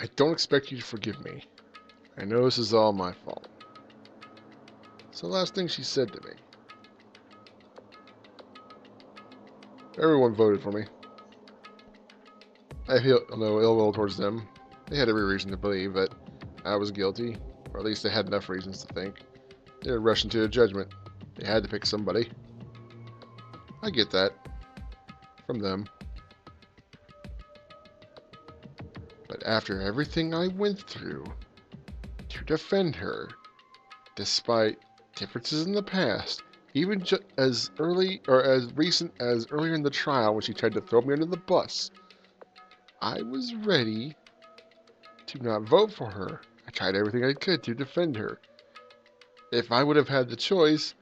I don't expect you to forgive me. I know this is all my fault. It's the last thing she said to me. Everyone voted for me. I feel no ill will towards them. They had every reason to believe that I was guilty, or at least they had enough reasons to think. They were rushing to a judgment. They had to pick somebody. I get that. From them. But after everything I went through to defend her, despite differences in the past, even as early or as recent as earlier in the trial when she tried to throw me under the bus, I was ready to not vote for her. I tried everything I could to defend her. If I would have had the choice,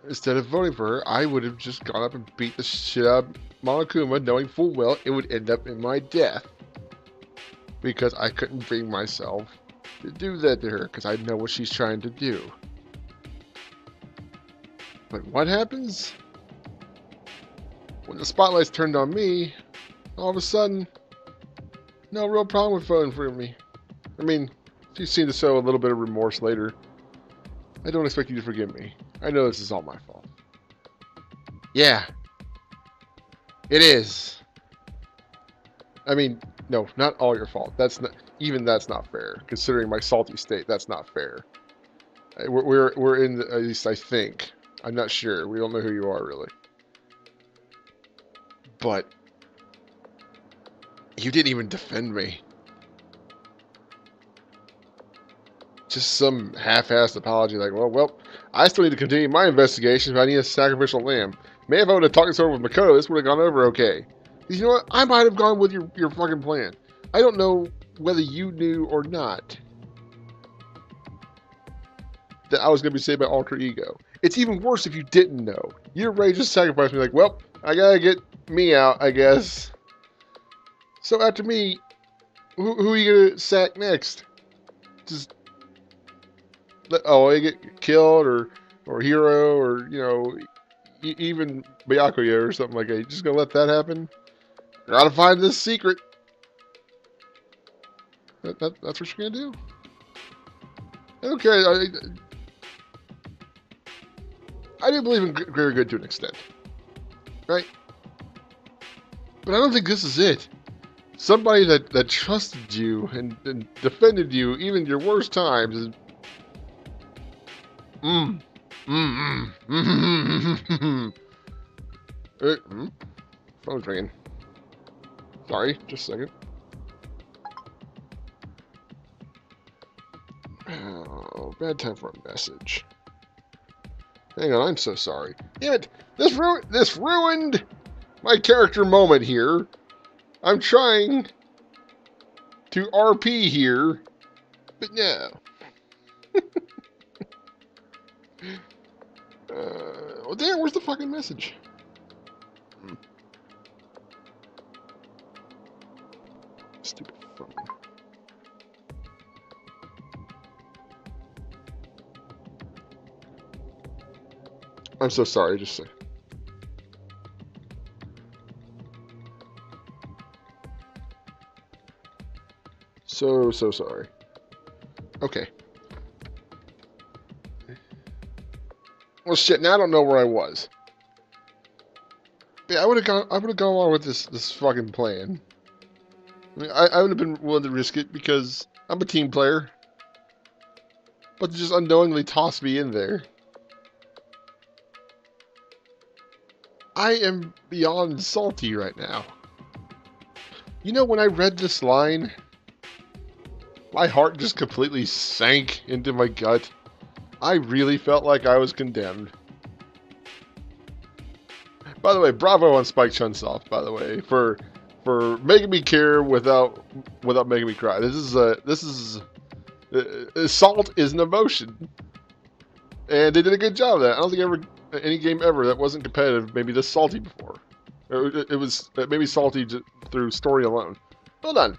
instead of voting for her, I would have just gone up and beat the shit out of Monokuma, knowing full well it would end up in my death. Because I couldn't bring myself to do that to her, because I know what she's trying to do. But what happens? When the spotlight's turned on me, all of a sudden, no real problem with voting for me. I mean, she seemed to show a little bit of remorse later. I don't expect you to forgive me. I know this is all my fault. Yeah. It is. I mean, no, not all your fault. That's not fair. Considering my salty state, that's not fair. We're in at least I think. I'm not sure. We don't know who you are really. But you didn't even defend me. Just some half-assed apology like, well, I still need to continue my investigation, but I need a sacrificial lamb. Maybe if I would have talked this over with Makoto, this would have gone over okay. Because you know what? I might have gone with your fucking plan. I don't know whether you knew or not that I was going to be saved by alter ego. It's even worse if you didn't know. You're ready to sacrifice me like, well, I gotta get me out, I guess. So after me, who are you going to sack next? Just... I get killed or Hero or, you know, even Byakuya or something like that. You just gonna let that happen? Gotta find this secret. That's what you're gonna do? Okay, I do believe in greater good to an extent. Right? But I don't think this is it. Somebody that trusted you and defended you even your worst times is... Phone's ringing. Sorry, just a second. Oh, bad time for a message. Hang on, I'm so sorry. Damn it! This ruined my character moment here. I'm trying to RP here, but no. Well, damn, where's the fucking message? Stupid phone. I'm so sorry, just say. So sorry. Okay. Well, shit. Now I don't know where I was. Yeah, I would have gone along with this fucking plan. I mean, I would have been willing to risk it because I'm a team player. But to just unknowingly toss me in there. I am beyond salty right now. You know, when I read this line, my heart just completely sank into my gut. I really felt like I was condemned. By the way, bravo on Spike Chunsoft, by the way, for making me care without making me cry. This is salt is an emotion, and they did a good job of that. I don't think any game ever that wasn't competitive made me this salty before. It made me salty through story alone. Well done.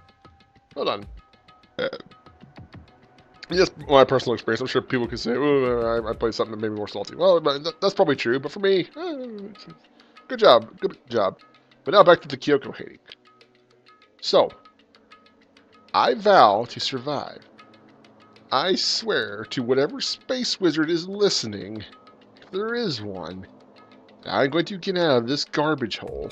Just my personal experience. I'm sure people could say, "Oh, I played something that made me more salty." Well, that's probably true, but for me, good job. But now back to the Kyoko hating. So, I vow to survive. I swear to whatever space wizard is listening, if there is one, I'm going to get out of this garbage hole.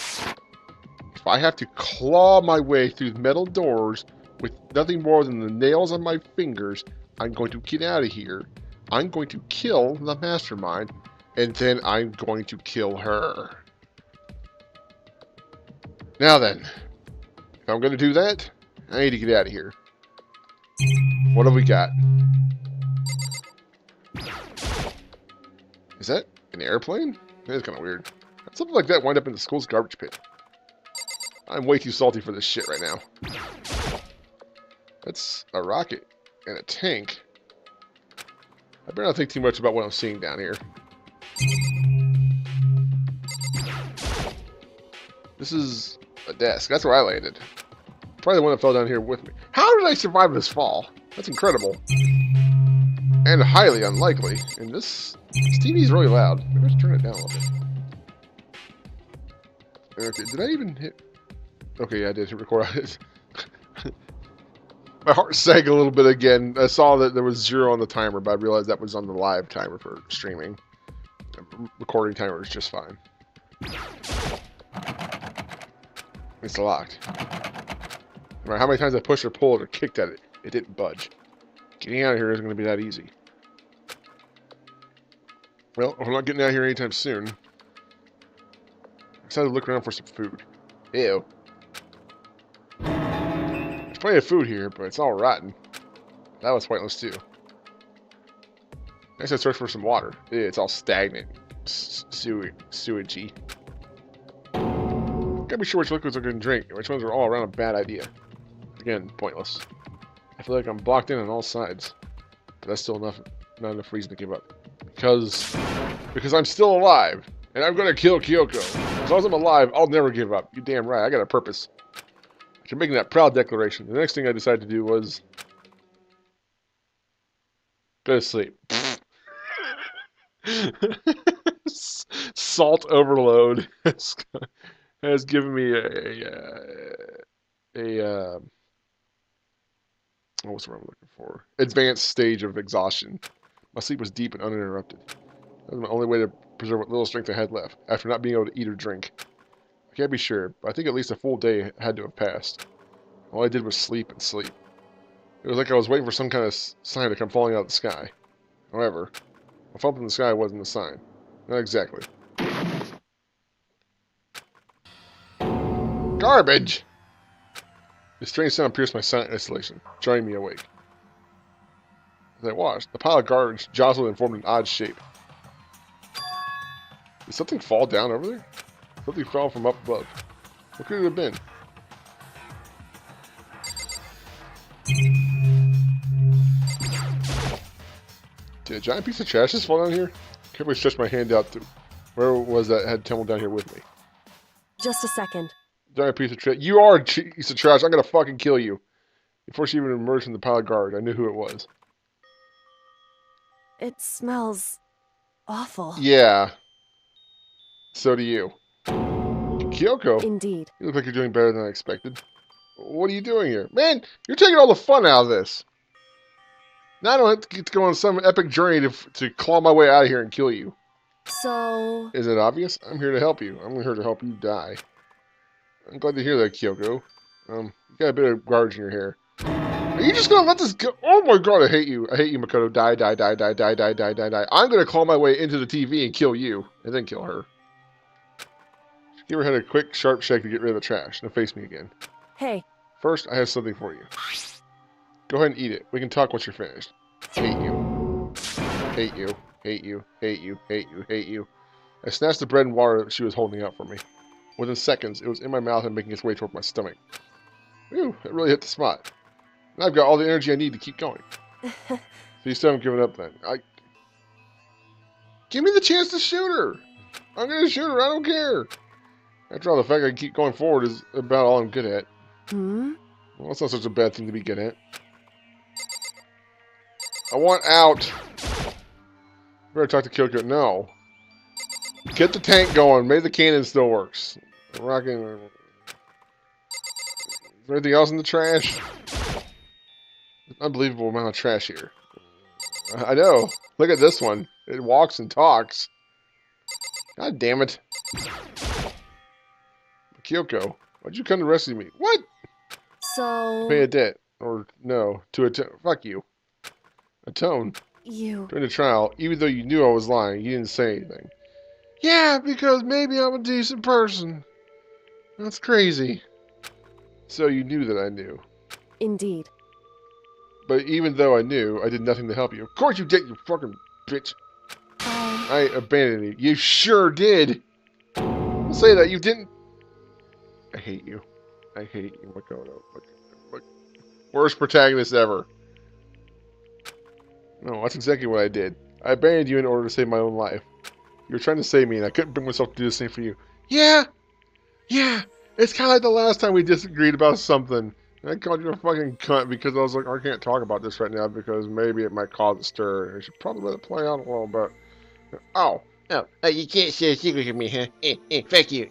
If I have to claw my way through metal doors with nothing more than the nails on my fingers, I'm going to get out of here. I'm going to kill the mastermind, and then I'm going to kill her. Now then, if I'm going to do that, I need to get out of here. What have we got? Is that an airplane? That's kind of weird. Something like that wind up in the school's garbage pit. I'm way too salty for this shit right now. That's a rocket and a tank. I better not think too much about what I'm seeing down here. This is a desk. That's where I landed. Probably the one that fell down here with me. How did I survive this fall? That's incredible. And highly unlikely. And this TV is really loud. Maybe I should turn it down a little bit. Okay, did I even hit... Okay, yeah, I did hit record. My heart sank a little bit again. I saw that there was 0 on the timer, but I realized that was on the live timer for streaming. The recording timer was just fine. It's locked. No matter how many times I pushed or pulled or kicked at it, it didn't budge. Getting out of here isn't going to be that easy. Well, if I'm not getting out of here anytime soon, I decided to look around for some food. Ew. There's plenty of food here, but it's all rotten. That was pointless too. Next I search for some water. Ew, it's all stagnant. Sewagey. Gotta be sure which liquids I can drink, which ones are all around a bad idea. Again, pointless. I feel like I'm blocked in on all sides. But that's still not enough reason to give up. Because I'm still alive. And I'm gonna kill Kyoko. As long as I'm alive, I'll never give up. You damn right, I got a purpose. After making that proud declaration, the next thing I decided to do was... go to sleep. Salt overload has given me what's the word I'm looking for? Advanced stage of exhaustion. My sleep was deep and uninterrupted. That was my only way to preserve what little strength I had left, after not being able to eat or drink. I can't be sure, but I think at least a full day had to have passed. All I did was sleep and sleep. It was like I was waiting for some kind of sign to come falling out of the sky. However, a bump in the sky wasn't a sign. Not exactly. Garbage! This strange sound pierced my silent isolation, jarring me awake. As I watched, the pile of garbage jostled and formed an odd shape. Did something fall down over there? Something fell from up above. What could it have been? Did a giant piece of trash just fall down here? I carefully stretched my hand out to where was that had tumbled down here with me. Just a second. Giant piece of trash. You are a piece of trash. I'm gonna fucking kill you. Before she even emerged from the pile of garbage, I knew who it was. It smells awful. Yeah. So do you. Kyoko. Indeed. You look like you're doing better than I expected. What are you doing here? Man, you're taking all the fun out of this. Now I don't have to get to go on some epic journey to claw my way out of here and kill you. So... Is it obvious? I'm here to help you. I'm here to help you die. I'm glad to hear that, Kyoko. You got a bit of garbage in your hair. Are you just gonna let this go? Oh my god, I hate you. I hate you, Makoto. Die, die, die, die, die, die, die, die, die. I'm gonna claw my way into the TV and kill you. And then kill her. Give her head a quick, sharp shake to get rid of the trash. Now face me again. Hey. First, I have something for you. Go ahead and eat it. We can talk once you're finished. Hate you. Hate you. Hate you. Hate you. Hate you. Hate you. I snatched the bread and water that she was holding out for me. Within seconds, it was in my mouth and making its way toward my stomach. Whew, it really hit the spot. And I've got all the energy I need to keep going. So you still haven't given up then. Give me the chance to shoot her! I'm gonna shoot her, I don't care! After all, the fact I can keep going forward is about all I'm good at. Hmm? Well, that's not such a bad thing to be good at. I want out! Better talk to Kyoko. No. Get the tank going. Maybe the cannon still works. Rocking. Is there anything else in the trash? unbelievable amount of trash here. I know. Look at this one. It walks and talks. God damn it. Kyoko, why'd you come to rescue me? What? Pay a So, debt. Or no, to atone. Fuck you. Atone. you... During the trial, even though you knew I was lying, you didn't say anything. Yeah, because maybe I'm a decent person. That's crazy. So you knew that I knew. Indeed. But even though I knew, I did nothing to help you. Of course you did, you fucking bitch. I abandoned you. You sure did. Don't say that. You didn't. I hate you. I hate you, Makoto. Worst protagonist ever. No, that's exactly what I did. I abandoned you in order to save my own life. You were trying to save me, and I couldn't bring myself to do the same for you. Yeah! Yeah! It's kind of like the last time we disagreed about something. And I called you a fucking cunt because I was like, I can't talk about this right now because maybe it might cause a stir. And I should probably let it play out a little bit. Oh. Oh, you can't share a secret with me, huh? Fuck you.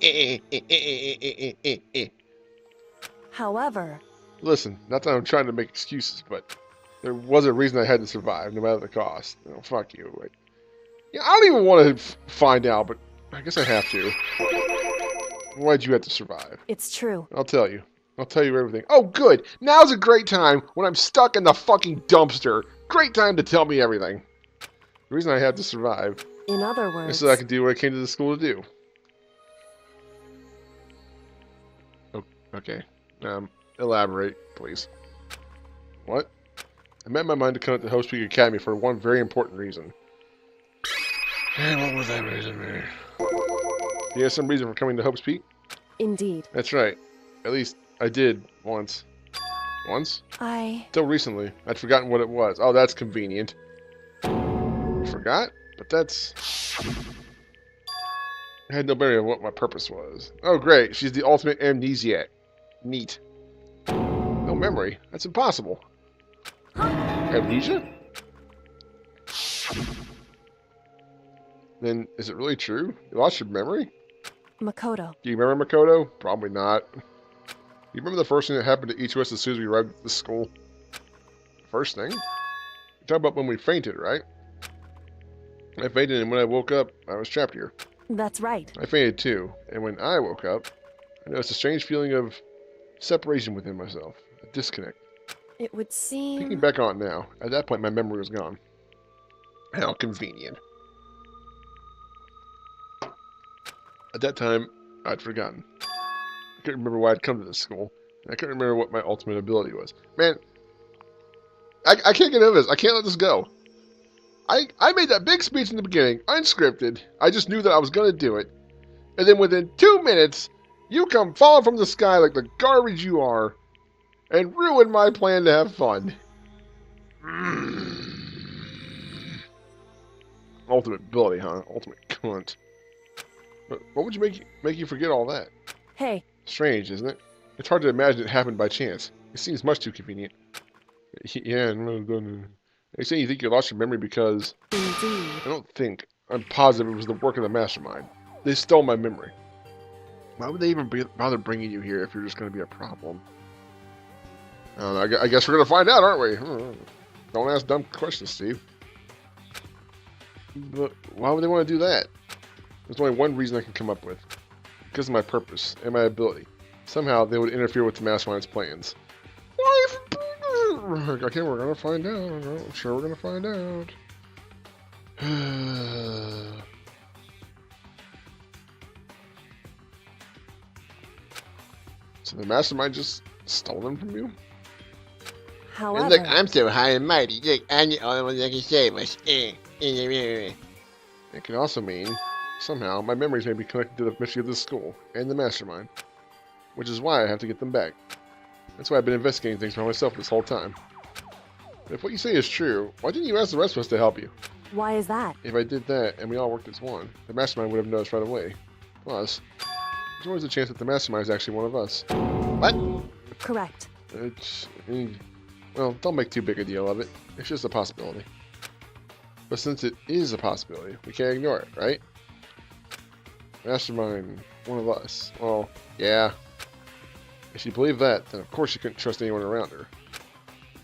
However... Listen, not that I'm trying to make excuses, but there was a reason I had to survive, no matter the cost. You know, fuck you. Like, yeah, I don't even want to find out, but I guess I have to. Why'd you have to survive? It's true. I'll tell you. I'll tell you everything. Oh, good. Now's a great time when I'm stuck in the fucking dumpster. Great time to tell me everything. The reason I had to survive In other is words... so I could do what I came to the school to do. Oh, okay. Elaborate, please. What? I made my mind to come to Host Peak Academy for one very important reason. And what was that reason, man? You have some reason for coming to Hope's Peak? Indeed. That's right. At least I did once. Once? Till recently. I'd forgotten what it was. Oh, that's convenient. Forgot? But that's... I had no memory of what my purpose was. Oh, great. She's the ultimate amnesiac. Neat. No memory? That's impossible. Amnesia? Then, is it really true? You lost your memory? Makoto. Do you remember Makoto? Probably not. You remember the first thing that happened to each of us as soon as we arrived at the school? First thing? You're talking about when we fainted, right? I fainted, and when I woke up, I was trapped here. That's right. I fainted too, and when I woke up, I noticed a strange feeling of separation within myself. A disconnect. It would seem... Thinking back on it now, at that point my memory was gone. How convenient. At that time, I'd forgotten. I couldn't remember why I'd come to this school, and I couldn't remember what my ultimate ability was. Man, I can't get over this. I can't let this go. I made that big speech in the beginning, unscripted. I just knew that I was going to do it. And then within 2 minutes, you come falling from the sky like the garbage you are, and ruin my plan to have fun. Ultimate ability, huh? Ultimate cunt. But what would make you forget all that? Hey. Strange, isn't it? It's hard to imagine it happened by chance. It seems much too convenient. Yeah, they say you think you lost your memory because... Indeed. I don't think. I'm positive it was the work of the mastermind. They stole my memory. Why would they even bother bringing you here if you're just going to be a problem? I don't know. I guess we're going to find out, aren't we? Don't ask dumb questions, Steve. But why would they want to do that? There's only one reason I can come up with. Because of my purpose and my ability. Somehow they would interfere with the mastermind's plans. Okay, we're going to find out. I'm sure we're going to find out. So the mastermind just stole them from you? However... And look, I'm so high and mighty. Look, I'm the only one that can save us. It can also mean, somehow, my memories may be connected to the mystery of this school and the mastermind. Which is why I have to get them back. That's why I've been investigating things by myself this whole time. But if what you say is true, why didn't you ask the rest of us to help you? Why is that? If I did that, and we all worked as one, the mastermind would have noticed right away. Plus, there's always a chance that the mastermind is actually one of us. What? Correct. Well, don't make too big a deal of it. It's just a possibility. But since it is a possibility, we can't ignore it, right? Mastermind, one of us. Well, yeah. If you believe that, then of course you couldn't trust anyone around her.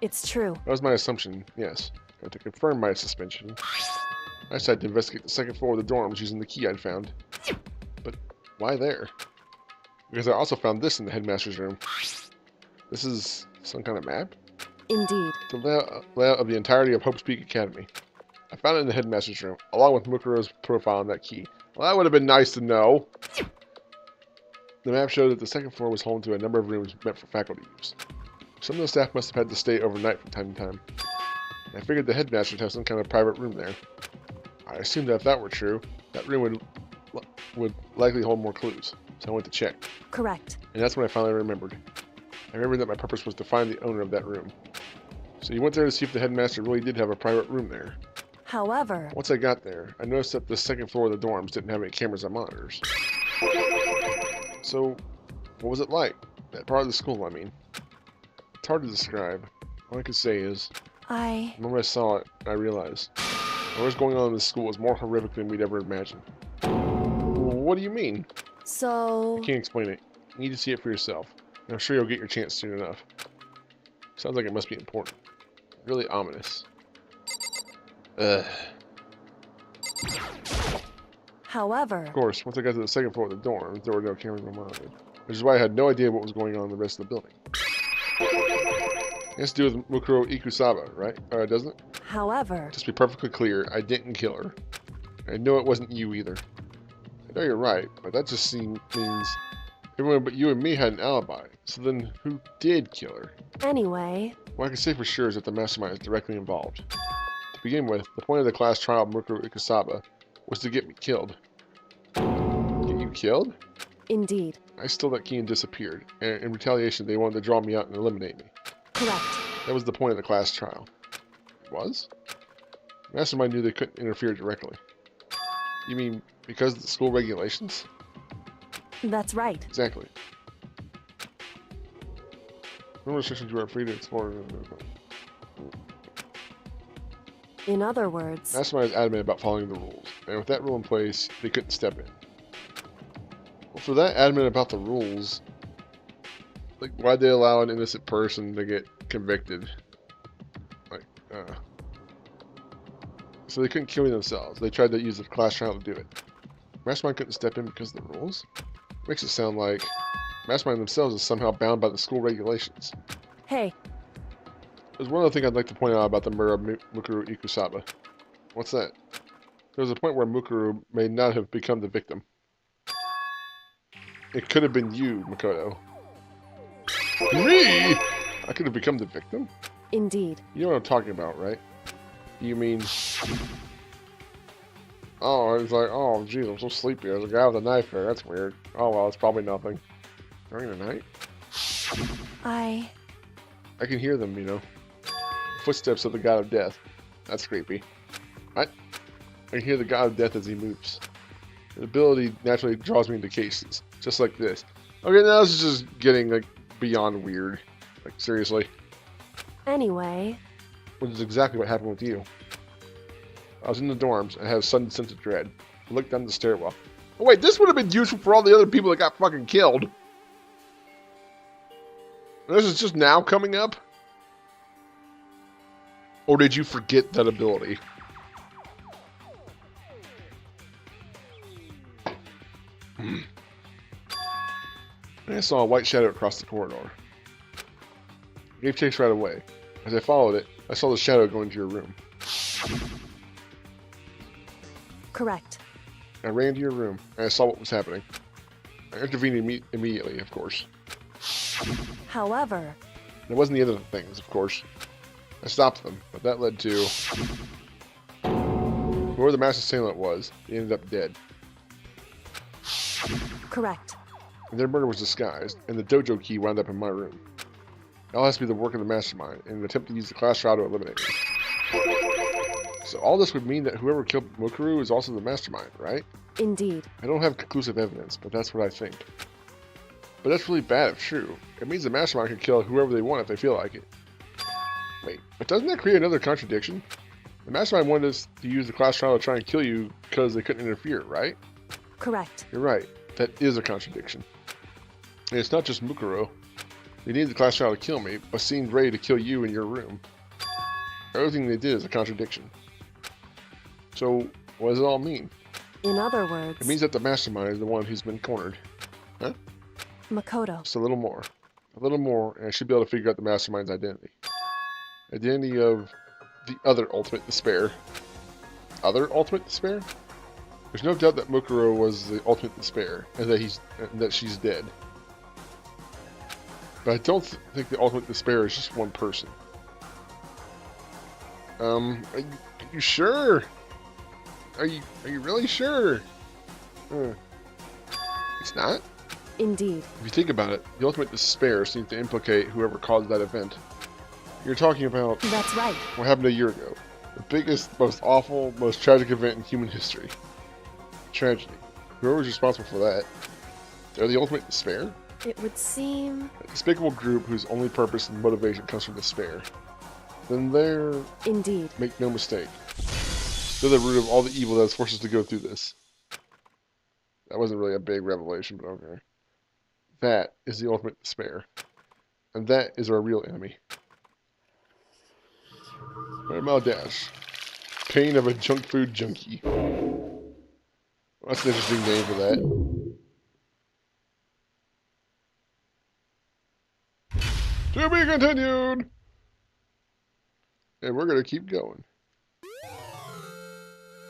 It's true. That was my assumption, yes. But to confirm my suspension, I decided to investigate the second floor of the dorms using the key I'd found. But why there? Because I also found this in the headmaster's room. This is some kind of map? Indeed. The layout of the entirety of Hope's Peak Academy. I found it in the headmaster's room, along with Mukuro's profile on that key. Well, that would have been nice to know. The map showed that the second floor was home to a number of rooms meant for faculty use. Some of the staff must have had to stay overnight from time to time. I figured the headmaster would have some kind of private room there. I assumed that if that were true, that room would likely hold more clues, so I went to check. Correct. And that's when I finally remembered. I remembered that my purpose was to find the owner of that room. So you went there to see if the headmaster really did have a private room there. However, Once I got there, I noticed that the second floor of the dorms didn't have any cameras or monitors. So, what was it like? That part of the school, I mean. It's hard to describe. All I could say is, the moment I saw it, I realized what was going on in this school was more horrific than we'd ever imagined. What do you mean? So... I can't explain it. You need to see it for yourself. And I'm sure you'll get your chance soon enough. Sounds like it must be important. Really ominous. Ugh. However... Of course, once I got to the second floor of the dorm, there were no cameras or monitors. Which is why I had no idea what was going on in the rest of the building. It has to do with Mukuro Ikusaba, right? Doesn't it? However... Just to be perfectly clear, I didn't kill her. I know it wasn't you either. I know you're right, but that just means everyone but you and me had an alibi. So then, who did kill her? Anyway... What I can say for sure is that the mastermind is directly involved. To begin with, the point of the class trial of Mukuro Ikusaba was to get me killed. Get you killed? Indeed. I stole that key and disappeared, and in retaliation they wanted to draw me out and eliminate me. Correct. That was the point of the class trial. It was? The mastermind knew they couldn't interfere directly. You mean because of the school regulations? That's right. Exactly. No restrictions, you are free to explore. In other words... Mastermind is adamant about following the rules, and with that rule in place, they couldn't step in. Well, for that adamant about the rules, like, why'd they allow an innocent person to get convicted? Like, so they couldn't kill me themselves. They tried to use the class trial to do it. Mastermind couldn't step in because of the rules? Makes it sound like Mastermind themselves is somehow bound by the school regulations. Hey. There's one other thing I'd like to point out about the murder of Mukuro Ikusaba. What's that? There was a point where Mukuro may not have become the victim. It could have been you, Makoto. Me? I could have become the victim? Indeed. You know what I'm talking about, right? You mean... Oh, it's like, oh, geez, I'm so sleepy. There's a guy with a knife there. That's weird. Oh, well, it's probably nothing. During the night? I can hear them, you know. Footsteps of the god of death. That's creepy. I can hear the god of death as he moves. His ability naturally draws me into cases. Just like this. Okay, now this is just getting, like, beyond weird. Like, seriously. Anyway. Which is exactly what happened with you. I was in the dorms and had a sudden sense of dread. I looked down the stairwell. Oh wait, this would have been useful for all the other people that got fucking killed. And this is just now coming up? Or did you forget that ability? And I saw a white shadow across the corridor. I gave chase right away. As I followed it, I saw the shadow go into your room. Correct. I ran into your room, and I saw what was happening. I intervened immediately, of course. However... And it wasn't the end of the things, of course. I stopped them, but that led to... Whoever the mass assailant was, he ended up dead. Correct. And their murder was disguised, and the dojo key wound up in my room. It all has to be the work of the mastermind, in an attempt to use the class trial to eliminate me. So all this would mean that whoever killed Mukuro is also the mastermind, right? Indeed. I don't have conclusive evidence, but that's what I think. But that's really bad if true. It means the mastermind can kill whoever they want if they feel like it. Wait, but doesn't that create another contradiction? The mastermind wanted us to use the class trial to try and kill you because they couldn't interfere, right? Correct. You're right. That is a contradiction. And it's not just Mukuro. They needed the class trial to kill me, but seemed ready to kill you in your room. Everything they did is a contradiction. So, what does it all mean? In other words, It means that the mastermind is the one who's been cornered. Huh? Makoto. Just a little more. A little more, and I should be able to figure out the mastermind's identity. Identity of the other ultimate despair. Other ultimate despair? There's no doubt that Mukuro was the ultimate despair, and that she's dead. But I don't think the ultimate despair is just one person. Are you sure? Are you really sure? It's not? Indeed. If you think about it, the ultimate despair seems to implicate whoever caused that event. You're talking about That's right. what happened a year ago. The biggest, most awful, most tragic event in human history. Tragedy. Whoever's responsible for that, they're the ultimate despair? It would seem... A despicable group whose only purpose and motivation comes from despair. Then they're... Indeed. Make no mistake. They're the root of all the evil that has forced us to go through this. That wasn't really a big revelation, but okay. That is the ultimate despair. And that is our real enemy. 100 Mile Dash. Pain of a junk food junkie. Well, that's an interesting name for that. To be continued! And we're going to keep going.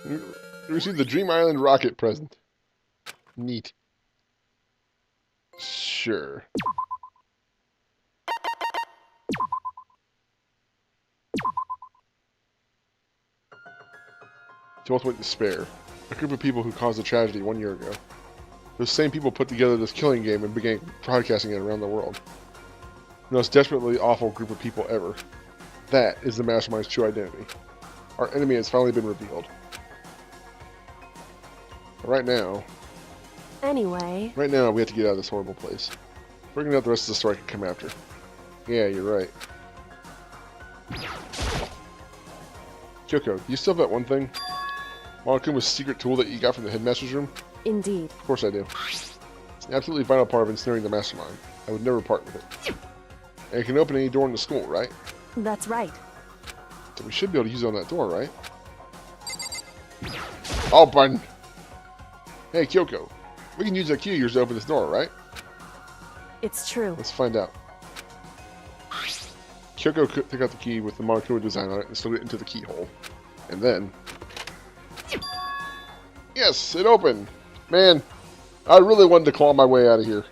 We received the Dream Island rocket present. Neat. Sure. The ultimate despair. A group of people who caused a tragedy 1 year ago. Those same people put together this killing game and began broadcasting it around the world. The most desperately awful group of people ever. That is the Mastermind's true identity. Our enemy has finally been revealed. But right now, Anyway... we have to get out of this horrible place. Figuring out the rest of the story can come after. Yeah, you're right. Kyoko, do you still have that one thing? Monokuma's secret tool that you got from the headmaster's room? Indeed. Of course I do. It's an absolutely vital part of ensnaring the mastermind. I would never part with it. And it can open any door in the school, right? That's right. So we should be able to use it on that door, right? Open! Hey, Kyoko. We can use that key of yours to open this door, right? It's true. Let's find out. Kyoko took out the key with the Monokuma design on it and slid it into the keyhole. And then... Yes, it opened! Man, I really wanted to claw my way out of here.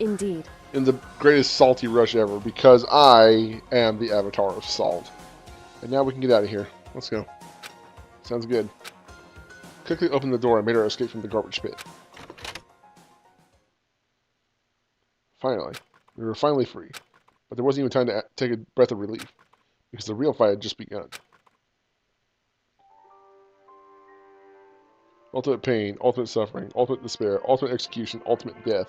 Indeed. In the greatest salty rush ever, because I am the avatar of salt. And now we can get out of here. Let's go. Sounds good. Quickly opened the door and made our escape from the garbage pit. Finally. We were finally free. But there wasn't even time to take a breath of relief, because the real fight had just begun. Ultimate pain, ultimate suffering, ultimate despair, ultimate execution, ultimate death.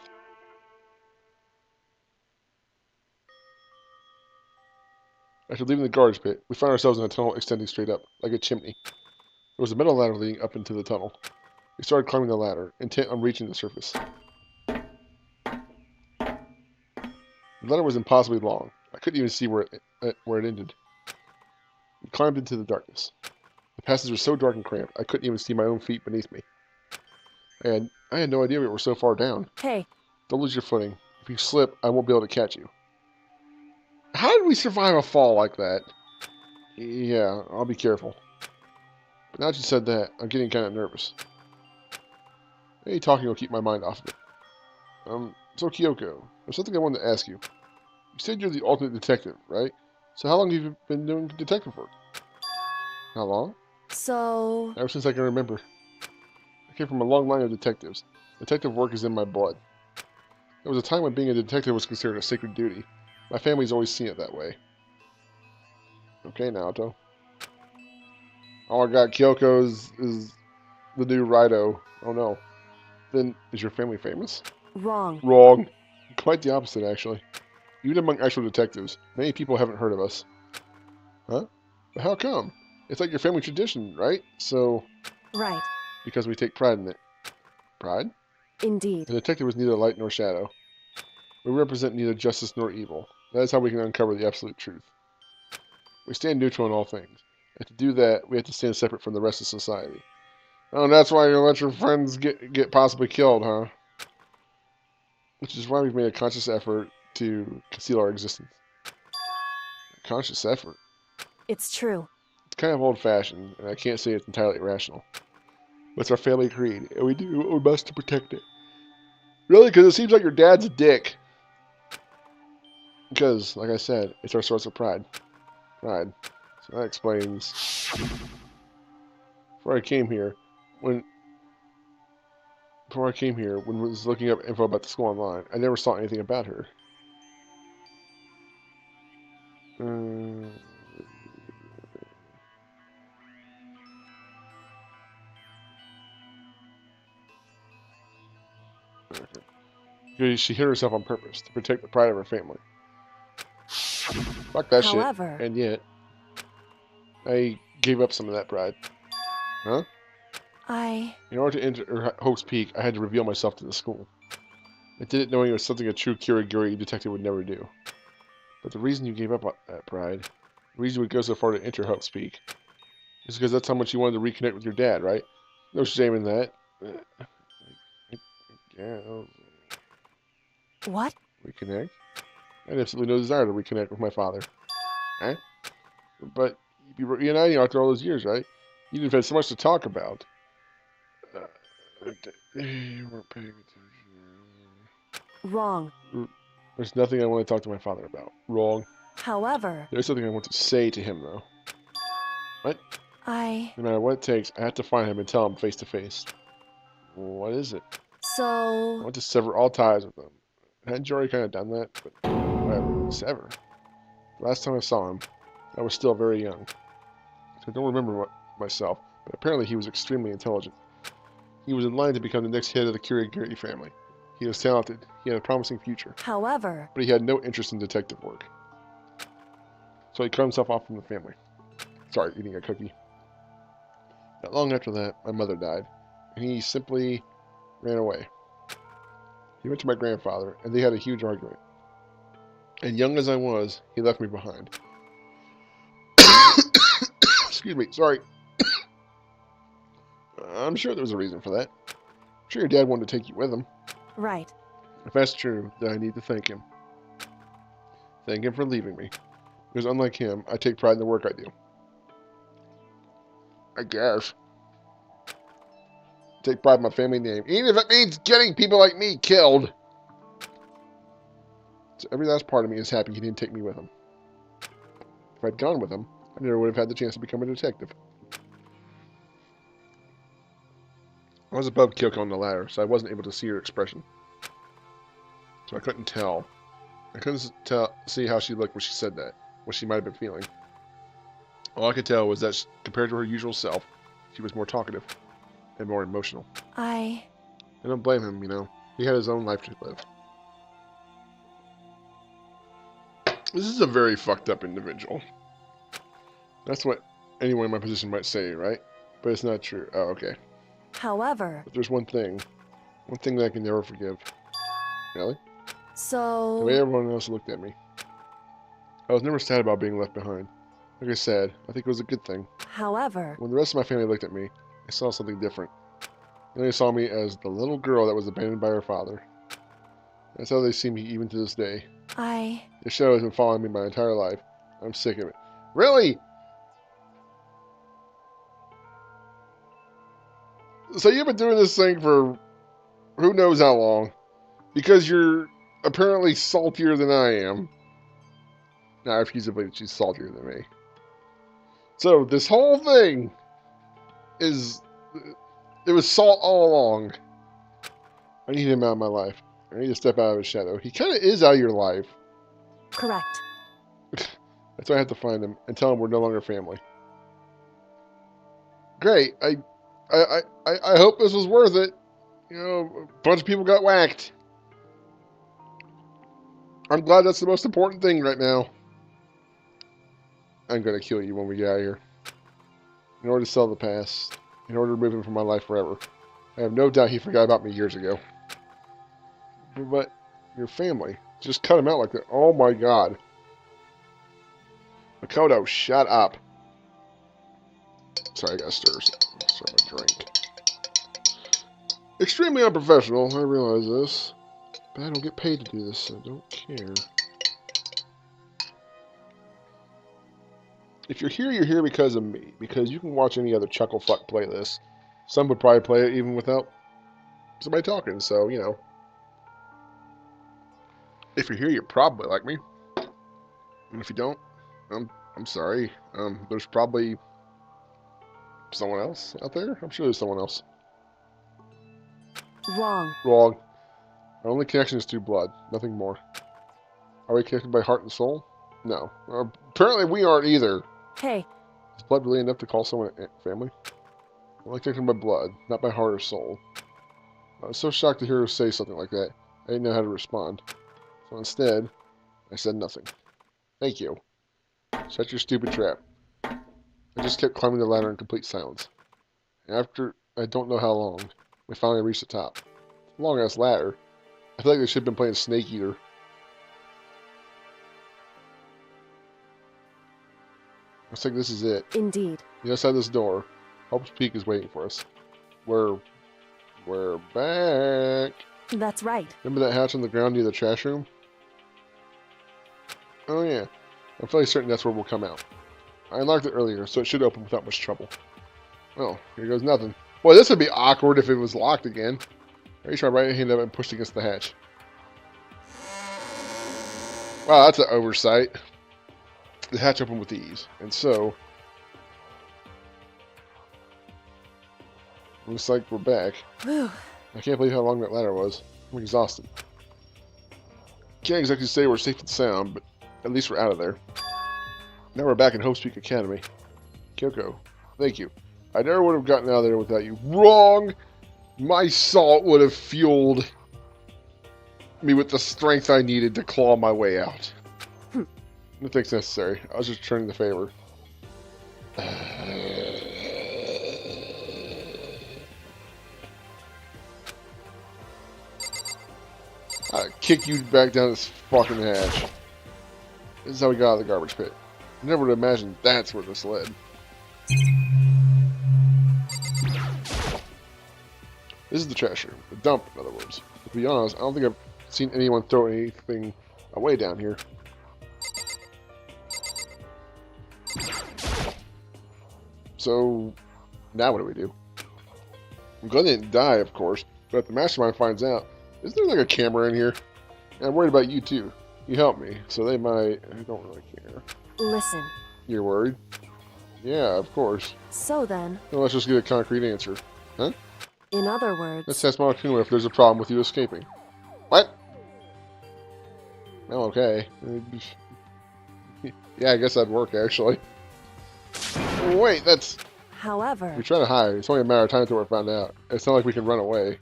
After leaving the garbage pit, we found ourselves in a tunnel extending straight up, like a chimney. There was a metal ladder leading up into the tunnel. We started climbing the ladder, intent on reaching the surface. The ladder was impossibly long. I couldn't even see where it ended. We climbed into the darkness. The passage was so dark and cramped, I couldn't even see my own feet beneath me. And I had no idea we were so far down. Hey. Don't lose your footing. If you slip, I won't be able to catch you. How did we survive a fall like that? Yeah, I'll be careful. But now that you said that, I'm getting kind of nervous. Any talking will keep my mind off of it. So Kyoko, there's something I wanted to ask you. You said you're the ultimate detective, right? So how long have you been doing detective work? How long? So... Ever since I can remember. I came from a long line of detectives. Detective work is in my blood. There was a time when being a detective was considered a sacred duty. My family's always seen it that way. Okay, Naoto. Oh my god, Kyoko is the new Raido. Oh no. Then, is your family famous? Wrong. Wrong. Quite the opposite, actually. Even among actual detectives, many people haven't heard of us. Huh? But how come? It's like your family tradition, right? So... Right. Because we take pride in it. Pride? Indeed. A detective is neither light nor shadow. We represent neither justice nor evil. That is how we can uncover the absolute truth. We stand neutral in all things. And to do that, we have to stand separate from the rest of society. Oh, and that's why you let your friends get possibly killed, huh? Which is why we've made a conscious effort to conceal our existence. A conscious effort? It's true. It's kind of old-fashioned, and I can't say it's entirely rational. But it's our family creed, and we do what we must to protect it. Really? Because it seems like your dad's a dick. Because, like I said, it's our source of pride. Pride. So that explains. Before I came here, when I was looking up info about the school online, I never saw anything about her. Okay. She hid herself on purpose to protect the pride of her family. Fuck that However, shit. And yet, I gave up some of that pride. Huh? In order to enter Hope's Peak, I had to reveal myself to the school. I did it knowing it was something a true Kirigiri detective would never do. But the reason you gave up that pride, the reason you would go so far to enter Hope's Peak, is because that's how much you wanted to reconnect with your dad, right? No shame in that. Yeah. what? Reconnect? I had absolutely no desire to reconnect with my father. Huh? But you were reuniting after all those years, right? You'd have had so much to talk about. You weren't paying attention. Wrong. There's nothing I want to talk to my father about. Wrong. However, There's something I want to say to him, though. What? No matter what it takes, I have to find him and tell him face to face. What is it? I So... want to sever all ties with him. Hadn't you already kind of done that? But whatever. Sever. The last time I saw him, I was still very young. So I don't remember myself, but apparently he was extremely intelligent. He was in line to become the next head of the Kirigiri family. He was talented. He had a promising future. However... But he had no interest in detective work. So he cut himself off from the family. Sorry, eating a cookie. Not long after that, my mother died, and he simply ran away. He went to my grandfather, and they had a huge argument. And young as I was, he left me behind. Excuse me, sorry. I'm sure there was a reason for that. I'm sure your dad wanted to take you with him. Right. If that's true, then I need to thank him. Thank him for leaving me. Because unlike him, I take pride in the work I do. I guess. Take pride in my family name. Even if it means getting people like me killed. So every last part of me is happy he didn't take me with him. If I'd gone with him, I never would have had the chance to become a detective. I was above Kyoko on the ladder, so I wasn't able to see her expression. So I couldn't tell. I couldn't see how she looked when she said that, what she might have been feeling. All I could tell was that compared to her usual self, she was more talkative and more emotional. I don't blame him, you know. He had his own life to live. This is a very fucked up individual. That's what anyone in my position might say, right? But it's not true. Oh, okay. However... But there's one thing that I can never forgive. Really? So... The way everyone else looked at me. I was never sad about being left behind. Like I said, I think it was a good thing. However... When the rest of my family looked at me, I saw something different. And they saw me as the little girl that was abandoned by her father. That's how they see me even to this day. The shadow has been following me my entire life. I'm sick of it. Really? So you've been doing this thing for who knows how long. Because you're apparently saltier than I am. Now, I refuse to believe that she's saltier than me. So this whole thing is... It was salt all along. I need him out of my life. I need to step out of his shadow. He kind of is out of your life. Correct. That's why I have to find him and tell him we're no longer family. Great. I hope this was worth it. You know, a bunch of people got whacked. I'm glad that's the most important thing right now. I'm gonna kill you when we get out of here. In order to sell the past. In order to remove him from my life forever. I have no doubt he forgot about me years ago. But your family. Just cut him out like that. Oh my god. Makoto, shut up. Sorry, I gotta stir my drink. Extremely unprofessional, I realize this. But I don't get paid to do this, so I don't care. If you're here because of me. Because you can watch any other Chuckle Fuck playlist. Some would probably play it even without somebody talking, so, you know. If you're here, you probably like me. And if you don't, I'm sorry. There's probably someone else out there. I'm sure there's someone else. Wrong. Wrong. Our only connection is through blood, nothing more. Are we connected by heart and soul? No. Apparently we aren't either. Hey, Is blood really enough to call someone family? Only connected by blood, not by heart or soul. I was so shocked to hear her say something like that. I didn't know how to respond. So instead, I said nothing. Thank you. Shut your stupid trap. I just kept climbing the ladder in complete silence. And after I don't know how long, we finally reached the top. It's a long-ass ladder. I feel like they should have been playing Snake Eater. Looks like this is it. indeed. The other side of this door, Hope's Peak is waiting for us. We're back. That's right. Remember that hatch on the ground near the trash room? Oh yeah. I'm fairly certain that's where we'll come out. I unlocked it earlier, so it should open without much trouble. Oh, here goes nothing. Boy, this would be awkward if it was locked again. I reached my right hand up and pushed against the hatch. Wow, that's an oversight. The hatch opened with ease, and so... looks like we're back. Whew. I can't believe how long that ladder was. I'm exhausted. Can't exactly say we're safe and sound, but at least we're out of there. Now we're back in Hope's Peak Academy. Kyoko, thank you. I never would have gotten out of there without you. Wrong! My salt would have fueled me with the strength I needed to claw my way out. Nothing's necessary. I was just returning the favor. I kick you back down this fucking hatch. This is how we got out of the garbage pit. I never would have imagined that's where this led. This is the trash room. The dump, in other words. To be honest, I don't think I've seen anyone throw anything away down here. So, now what do we do? I'm glad they didn't die, of course, but if the mastermind finds out, isn't there like a camera in here? And I'm worried about you too. You helped me, so they might... I don't really care. Listen. You're worried? Yeah, of course. So then, Well, let's just get a concrete answer. Huh? in other words, Let's ask Monokuma if there's a problem with you escaping. What? Well, okay. Yeah, I guess that'd work, actually. Wait, that's... however, We're trying to hide. It's only a matter of time until we're found out. It's not like we can run away.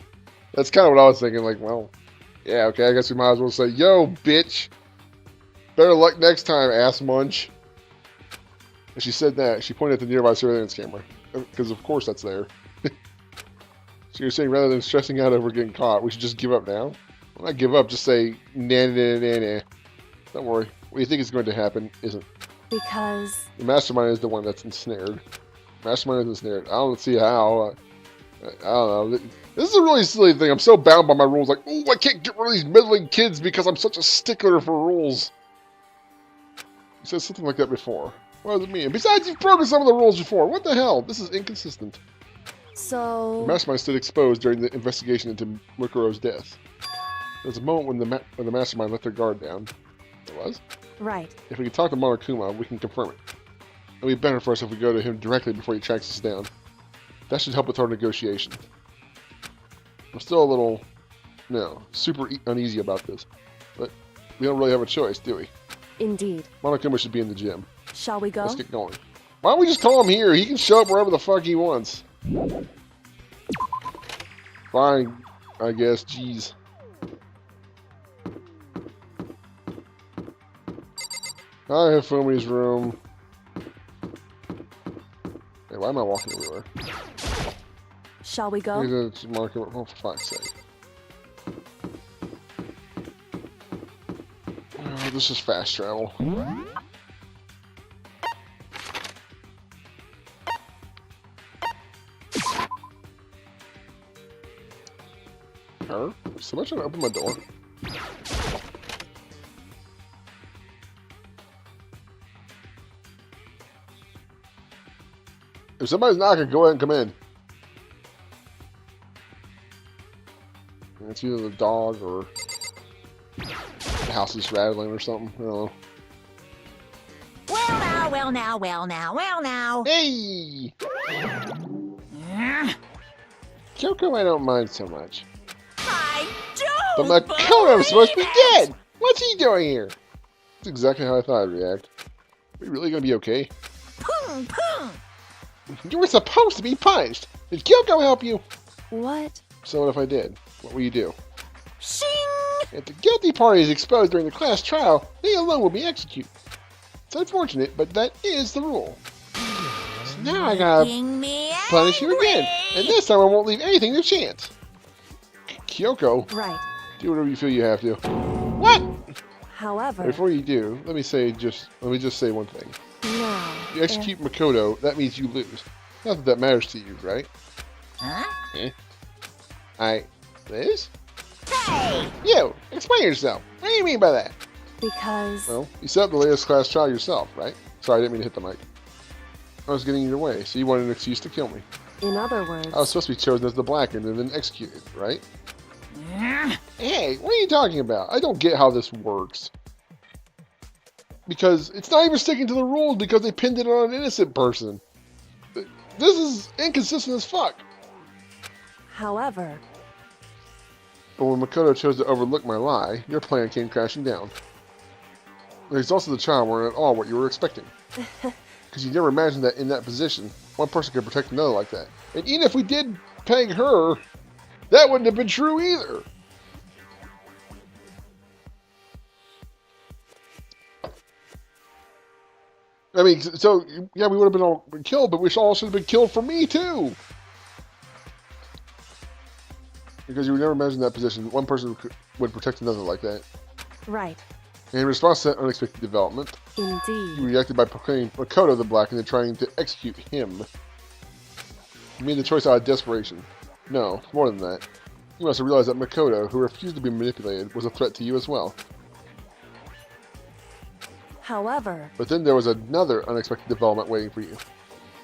That's kind of what I was thinking, like, well... Yeah, okay, I guess we might as well say, yo, bitch! Better luck next time, ass munch. And she said that. She pointed at the nearby surveillance camera. Because, of course, that's there. So you're saying rather than stressing out over getting caught, we should just give up now? Well, not give up, just say, nah, nah, nah, nah. Don't worry. What you think is going to happen isn't. because The mastermind is the one that's ensnared. Mastermind is ensnared. I don't see how. I don't know. This is a really silly thing. I'm so bound by my rules. Like, oh, I can't get rid of these meddling kids because I'm such a stickler for rules. You said something like that before. What does it mean? Besides, you've broken some of the rules before. What the hell? This is inconsistent. The so mastermind stood exposed during the investigation into Mukuro's death. There was a moment when the mastermind let their guard down. There was? right. If we can talk to Monokuma, we can confirm it. It'll be better for us if we go to him directly before he tracks us down. That should help with our negotiation. I'm still a little, super uneasy about this. But we don't really have a choice, do we? Indeed. Monokuma should be in the gym. Shall we go? Let's get going. Why don't we just call him here? He can show up wherever the fuck he wants. Fine, I guess. Jeez. I have Fumi's room. Hey, why am I walking everywhere? Shall we go? Here's a marker. Oh, for fuck's sake. this is fast travel. Her? Somebody trying to open my door. If somebody's knocking, go ahead and come in. It's either the dog or the house is rattling or something. I don't know. Well now, well now, well now, well now. Hey! Kyoko, I don't mind so much. I But don't Makoto's supposed to be believe dead! What's he doing here? That's exactly how I thought I'd react. Are we really gonna be okay? Boom, boom. You were supposed to be punished! Did Kyoko help you? What? So what if I did? What will you do? Shing! If the guilty party is exposed during the class trial, they alone will be executed. It's unfortunate, but that is the rule. So now I gotta Making me punish you again, angry. and this time I won't leave anything to chance. Kyoko, Right. do whatever you feel you have to. What? However, Before you do, let me just say one thing. now, If you execute Makoto, that means you lose. Not that that matters to you, right? Huh? I lose? Hey! You, explain yourself. What do you mean by that? because Well, you set up the latest class trial yourself, right? Sorry, I didn't mean to hit the mic. I was getting in your way, so you wanted an excuse to kill me. in other words, I was supposed to be chosen as the blackened and then executed, right? Hey, what are you talking about? I don't get how this works. Because it's not even sticking to the rules because they pinned it on an innocent person. This is inconsistent as fuck. however, But when Makoto chose to overlook my lie, your plan came crashing down. The results of the trial weren't at all what you were expecting. Because you never imagined that in that position, one person could protect another like that. And even if we did peg her, that wouldn't have been true either. I mean, so, yeah, we would have been all killed, but we all should have been killed for me, too. Because you would never imagine that position. One person would protect another like that. right, And in response to that unexpected development, you indeed, reacted by proclaiming Makoto the Black and then trying to execute him. You made the choice out of desperation. No, more than that. You must have realized that Makoto, who refused to be manipulated, was a threat to you as well. however, But then there was another unexpected development waiting for you.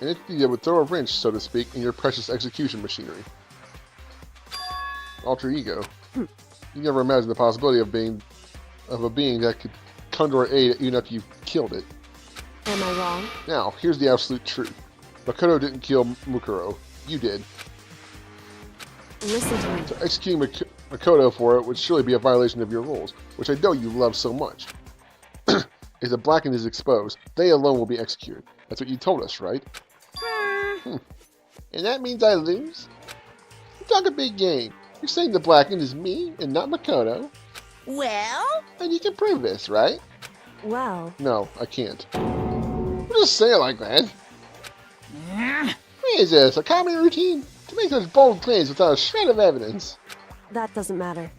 An entity that would throw a wrench, so to speak, in your precious execution machinery. Alter ego. You never imagined the possibility of a being that could come to our aid even after you've killed it. am I wrong? Now, here's the absolute truth. Makoto didn't kill Mukuro. You did. Listen to me. So executing Makoto for it would surely be a violation of your rules, which I know you love so much. If the Blackened is exposed, they alone will be executed. That's what you told us, right? And that means I lose? You talk a big game. You're saying the Blackened is me and not Makoto. Well? And you can prove this, right? Well, No, I can't. Don't just say it like that. What is this, a comedy routine? To make such bold claims without a shred of evidence. that doesn't matter.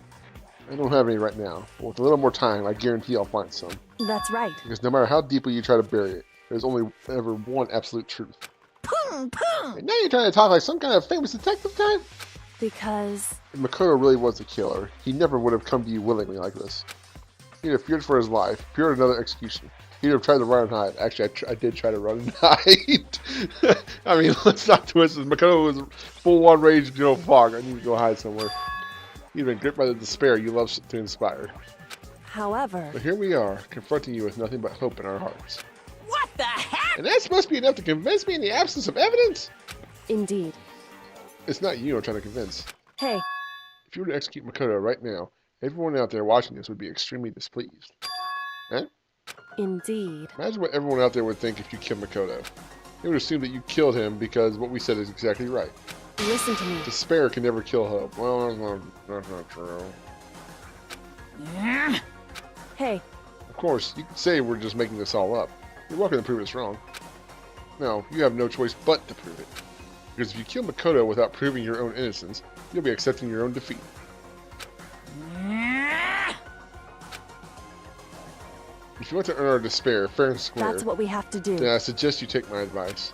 I don't have any right now, but with a little more time, I guarantee I'll find some. That's right. Because no matter how deeply you try to bury it, there's only ever one absolute truth. Boom, boom. And now you're trying to talk like some kind of famous detective type? Because, If Makoto really was the killer, he never would have come to you willingly like this. He'd have feared for his life, feared another execution. He'd have tried to run and hide. Actually, I did try to run and hide. I mean, let's not twist this. Makoto was full-on rage, fuck, I need to go hide somewhere. He'd been gripped by the despair you love to inspire. however, But here we are, confronting you with nothing but hope in our hearts. What the heck? And that's supposed to be enough to convince me in the absence of evidence? indeed. It's not you I'm trying to convince. Hey, If you were to execute Makoto right now, everyone out there watching this would be extremely displeased. Huh? indeed. Imagine what everyone out there would think if you killed Makoto. They would assume that you killed him because what we said is exactly right. Listen to me. Despair can never kill hope. Well, that's not true. Hey, Of course, you could say we're just making this all up. You're welcome to prove us wrong. No, you have no choice but to prove it. Because if you kill Makoto without proving your own innocence, you'll be accepting your own defeat. If you want to earn our despair, fair and square, That's what we have to do. then I suggest you take my advice.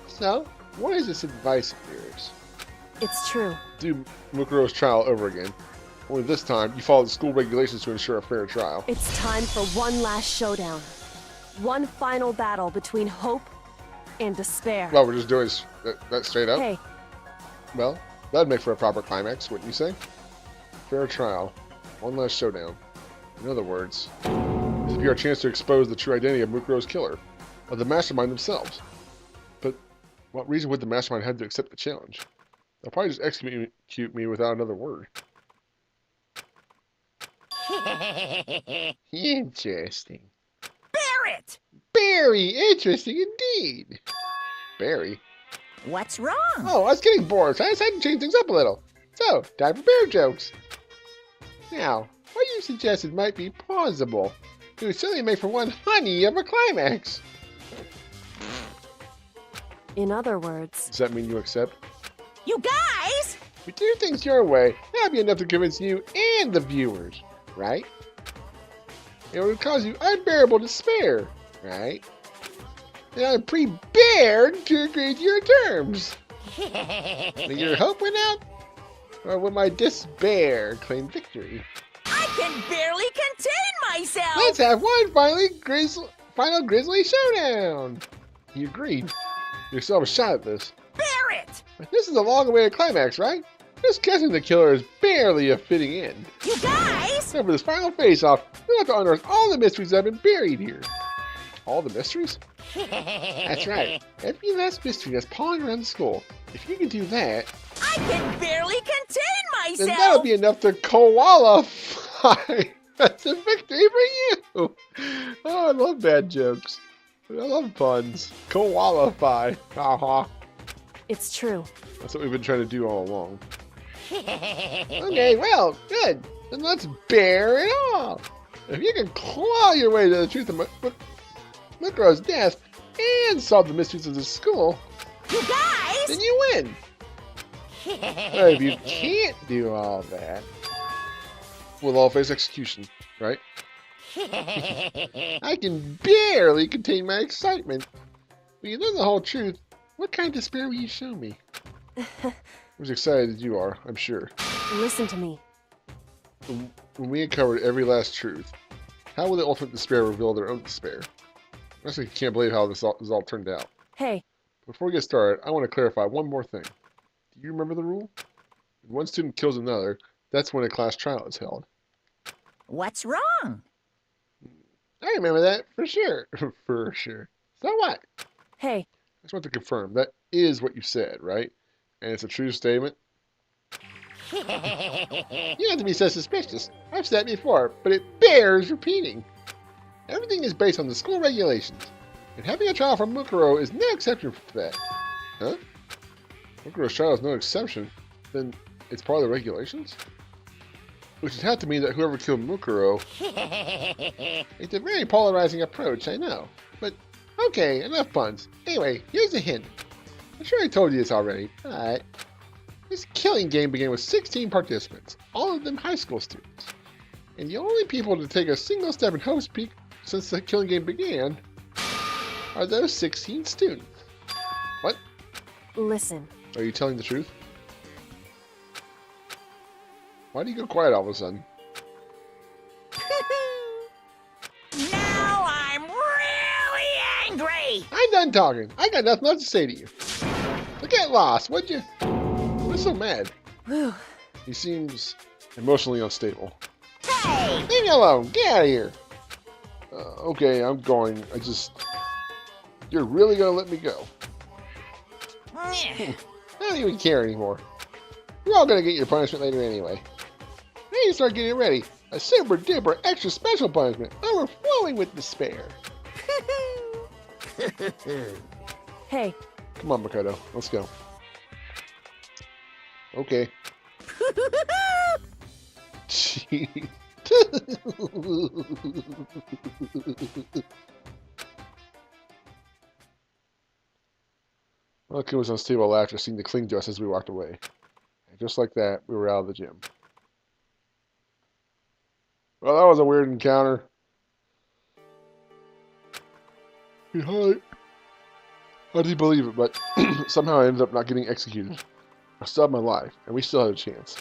So, what is this advice of yours? It's true. Do Mukuro's trial over again. Only this time, you follow the school regulations to ensure a fair trial. It's time for one last showdown. One final battle between hope and despair. Well, we're just doing that straight up? Hey, Well, that'd make for a proper climax, wouldn't you say? Fair trial. One last showdown. In other words, this would be our chance to expose the true identity of Mukuro's killer, of the mastermind themselves. But what reason would the mastermind have to accept the challenge? They'll probably just execute me without another word. Interesting. Barrett! Very interesting indeed. Barry? What's wrong? Oh, I was getting bored, so I decided to change things up a little. So, time for bear jokes. Now, what you suggested might be plausible. It would certainly make for one honey of a climax. in other words, Does that mean you accept? You guys! If we do things your way, that'll be enough to convince you and the viewers, right? It would cause you unbearable despair, right? And I'm prepared to agree to your terms. Will your hope win out? Or will my despair claim victory? I can barely contain myself! Let's have one final grisly showdown! He agreed. You still have a shot at this. Barrett! But this is a long-awaited climax, right? Just catching the killer is barely a fitting end. You guys! So for this final face-off, we'll have to unearth all the mysteries that have been buried here. All the mysteries? That's right. Every last mystery that's pawing around the school. If you can do that, I can barely contain then myself! that'll be enough to qualify. That's a victory for you. Oh, I love bad jokes. I love puns. Qualify. Haha. it's true. That's what we've been trying to do all along. Okay, well, good. Then let's bear it all. If you can claw your way to the truth of Mukuro's death and solve the mysteries of the school, You guys! then you win. But if you can't do all that, we'll all face execution, right? I can barely contain my excitement. When you know the whole truth, what kind of despair will you show me? I'm as excited as you are, I'm sure. Listen to me. When we uncovered every last truth, how will the ultimate despair reveal their own despair? I actually can't believe how this all turned out. Hey, Before we get started, I want to clarify one more thing. Do you remember the rule? When one student kills another, that's when a class trial is held. What's wrong? I remember that for sure. For sure. So what? hey, I just want to confirm that is what you said, right? And it's a true statement? You don't have to be so suspicious. I've said it before, but it bears repeating. Everything is based on the school regulations, and having a trial for Mukuro is no exception for that. Huh? Mukuro's trial is no exception? Then it's part of the regulations? Which would have to mean that whoever killed Mukuro... It's a very polarizing approach, I know. But, okay, enough puns. Anyway, here's a hint. I'm sure I told you this already, but... This killing game began with 16 participants, all of them high school students. And the only people to take a single step in Hope's Peak since the killing game began are those 16 students. What? listen. Are you telling the truth? Why do you go quiet all of a sudden? Now I'm really angry! I'm done talking. I got nothing else to say to you. So get lost, would you? What's so mad? Whew. He seems emotionally unstable. Hey! Leave me alone. Get out of here. Okay, I'm going. You're really gonna let me go? I don't even care anymore. You're all gonna get your punishment later anyway. I need to start getting ready. A super duper extra special punishment, overflowing with despair. Hey, Come on, Makoto. Let's go. Okay. Gee. Lucky was unstable laughter seemed to cling to us as we walked away. And just like that, we were out of the gym. Well, that was a weird encounter. I didn't believe it, but somehow I ended up not getting executed. I still had my life, and we still had a chance.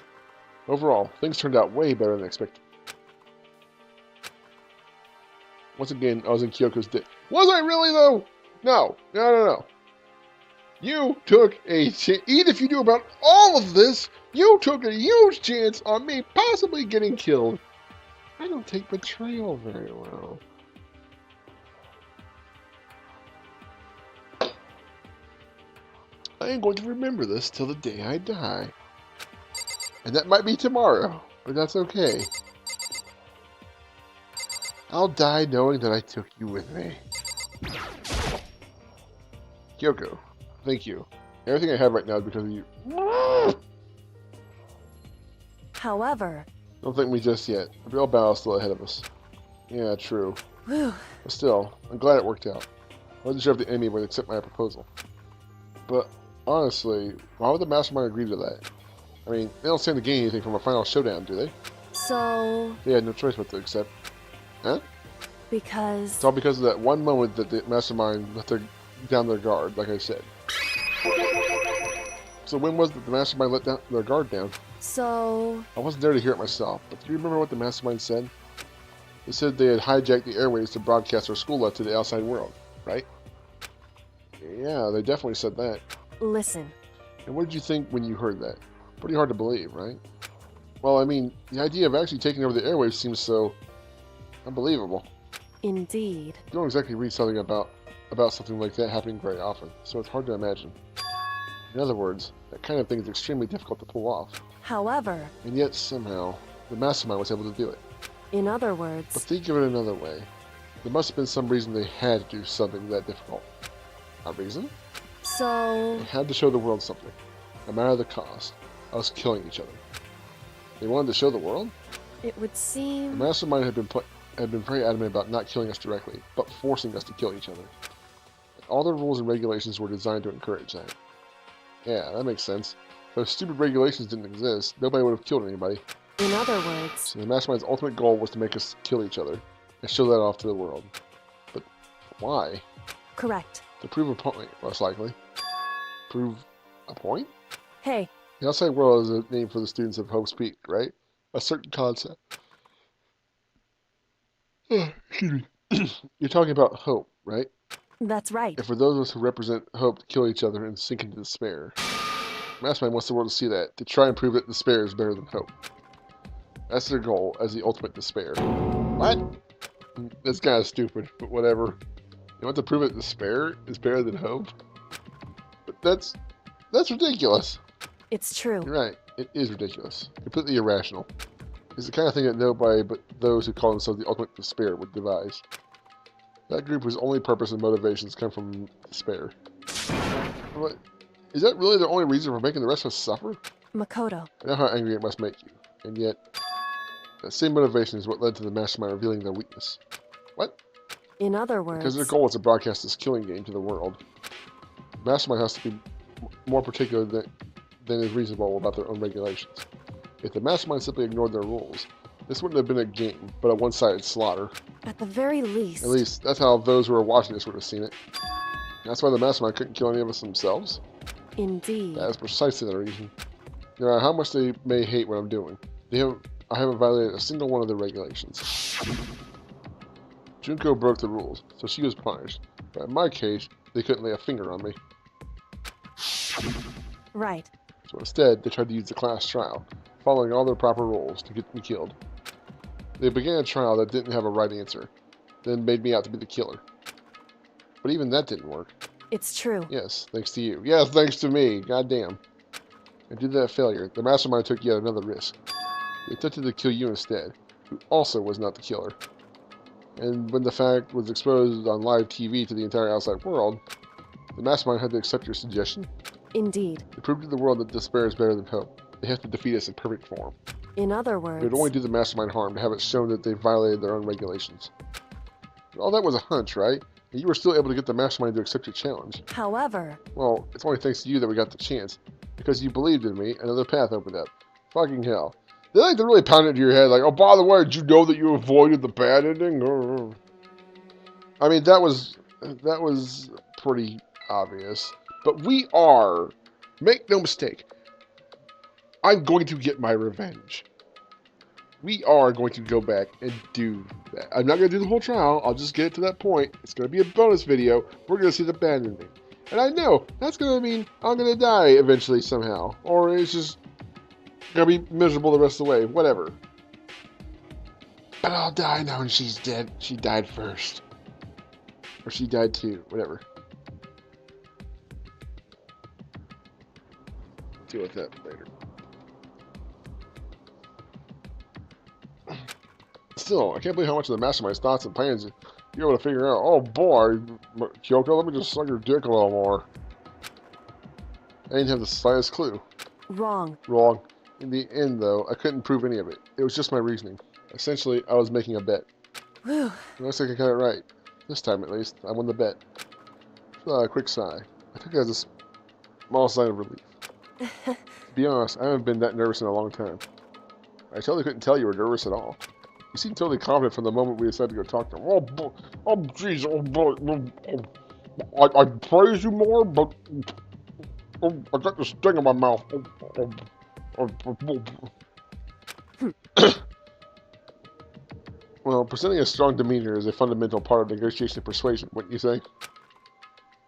Overall, things turned out way better than expected. Once again, I was in Kyoko's dick. Was I really, though? No. You took a chance. Even if you knew about all of this, you took a huge chance on me possibly getting killed. I don't take betrayal very well. I am going to remember this till the day I die. And that might be tomorrow, but that's okay. I'll die knowing that I took you with me. Kyoko, thank you. Everything I have right now is because of you. However... Don't thank me just yet. The real battle is still ahead of us. Yeah, true. Whew. But still, I'm glad it worked out. I wasn't sure if the enemy would accept my proposal. But honestly, why would the mastermind agree to that? I mean, they don't stand to gain anything from a final showdown, do they? So... They had no choice but to accept. Huh? Because... It's all because of that one moment that the mastermind let down their guard, like I said. So when was it the mastermind let their guard down? So... I wasn't there to hear it myself, but do you remember what the mastermind said? They said they had hijacked the airways to broadcast their school life to the outside world, right? Yeah, they definitely said that. Listen. And what did you think when you heard that? Pretty hard to believe, right? Well, I mean, the idea of actually taking over the airwaves seems so unbelievable. Indeed. You don't exactly read something about something like that happening very often, so it's hard to imagine. In other words, that kind of thing is extremely difficult to pull off. However... And yet, somehow, the mastermind was able to do it. In other words... But think of it another way. There must have been some reason they had to do something that difficult. A reason? So... They had to show the world something. No matter the cost. Us killing each other. They wanted to show the world? It would The seem... mastermind had been very adamant about not killing us directly, but forcing us to kill each other. All the rules and regulations were designed to encourage that. Yeah, that makes sense. If those stupid regulations didn't exist, nobody would have killed anybody. In other words... So the mastermind's ultimate goal was to make us kill each other, and show that off to the world. But why? Correct. To prove a point, most likely. Prove a point? Hey, The outside world is a name for the students of Hope's Peak, right? A certain concept. Excuse me. You're talking about hope, right? that's right. And for those of us who represent hope to kill each other and sink into despair. Mastermind wants the world to see that, to try and prove that despair is better than hope. That's their goal, as the ultimate despair. What? That's kind of stupid, but whatever. You want to prove that despair is better than hope? But that's ridiculous. It's true. You're right. It is ridiculous. Completely irrational. It's the kind of thing that nobody but those who call themselves the ultimate despair would devise. That group whose only purpose and motivations come from despair. What? Is that really their only reason for making the rest of us suffer? Makoto. I know how angry it must make you. And yet, that same motivation is what led to the mastermind revealing their weakness. What? In other words... Because their goal is to broadcast this killing game to the world. The mastermind has to be more particular than is reasonable about their own regulations. If the mastermind simply ignored their rules, this wouldn't have been a game, but a one-sided slaughter. At the very least... At least, that's how those who were watching this would have seen it. That's why the mastermind couldn't kill any of us themselves. Indeed. That is precisely the reason. No matter how much they may hate what I'm doing, I haven't violated a single one of their regulations. Junko broke the rules, so she was punished. But in my case, they couldn't lay a finger on me. Right. So instead, they tried to use the class trial, following all their proper rules, to get me killed. They began a trial that didn't have a right answer, then made me out to be the killer. But even that didn't work. It's true. Yes, thanks to you. Yes, thanks to me. Goddamn. And due to that failure, the mastermind took yet another risk. They attempted to kill you instead, who also was not the killer. And when the fact was exposed on live TV to the entire outside world, the mastermind had to accept your suggestion. Indeed. To prove to the world that despair is better than hope, they have to defeat us in perfect form. In other It words... would only do the mastermind harm to have it shown that they violated their own regulations. But all that was a hunch, right? And you were still able to get the mastermind to accept your challenge. However... Well, it's only thanks to you that we got the chance. Because you believed in me, another path opened up. Fucking hell. They like to really pound it into your head, like, oh, by the way, did you know that you avoided the bad ending? I mean, that was pretty obvious. But we are, make no mistake, I'm going to get my revenge. We are going to go back and do that. I'm not going to do the whole trial. I'll just get it to that point. It's going to be a bonus video. We're going to see the bad ending. And I know that's going to mean I'm going to die eventually somehow. Or it's just going to be miserable the rest of the way. Whatever. But I'll die knowing she's dead. She died first. Or she died too. Whatever. Deal with that later. Still, I can't believe how much of the mastermind's thoughts and plans you're able to figure out. Oh boy, Kyoko, let me just suck your dick a little more. I didn't have the slightest clue. Wrong. Wrong. In the end, though, I couldn't prove any of it. It was just my reasoning. Essentially, I was making a bet. Whew. Looks like I got it right. This time, at least, I won the bet. A quick sigh. I took it as a small sign of relief. To be honest, I haven't been that nervous in a long time. I totally couldn't tell you were nervous at all. You seemed totally confident from the moment we decided to go talk to him. Oh, jeez, I praise you more, but I got this sting in my mouth. Well, presenting a strong demeanor is a fundamental part of negotiation and persuasion, wouldn't you say?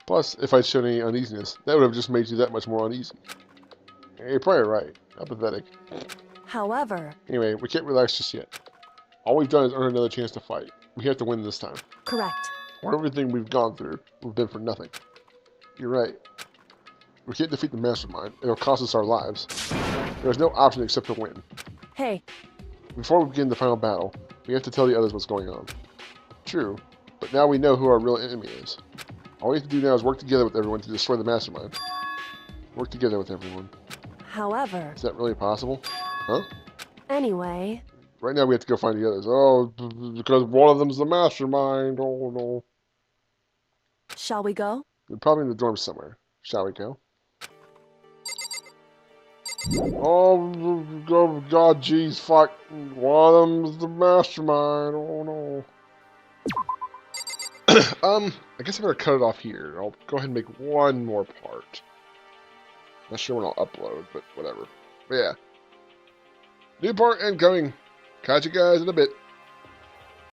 Plus, if I'd shown any uneasiness, that would have just made you that much more uneasy. You're probably right. How pathetic. However... Anyway, we can't relax just yet. All we've done is earn another chance to fight. We have to win this time. Correct. For everything we've gone through, we've been for nothing. You're right. We can't defeat the mastermind. It'll cost us our lives. There's no option except to win. Hey, Before we begin the final battle, we have to tell the others what's going on. True, but now we know who our real enemy is. All we have to do now is work together with everyone to destroy the mastermind. Work together with everyone. however... Is that really possible? Huh? Anyway... Right now we have to go find the others. Oh, because one of them's the mastermind. Oh, no. Shall we go? They're probably in the dorms somewhere. Shall we go? Oh, God, jeez, fuck. One of them's the mastermind. Oh, no. I guess I'm gonna cut it off here. I'll go ahead and make one more part. Not sure when I'll upload, but whatever. But yeah. New part incoming. Catch you guys in a bit.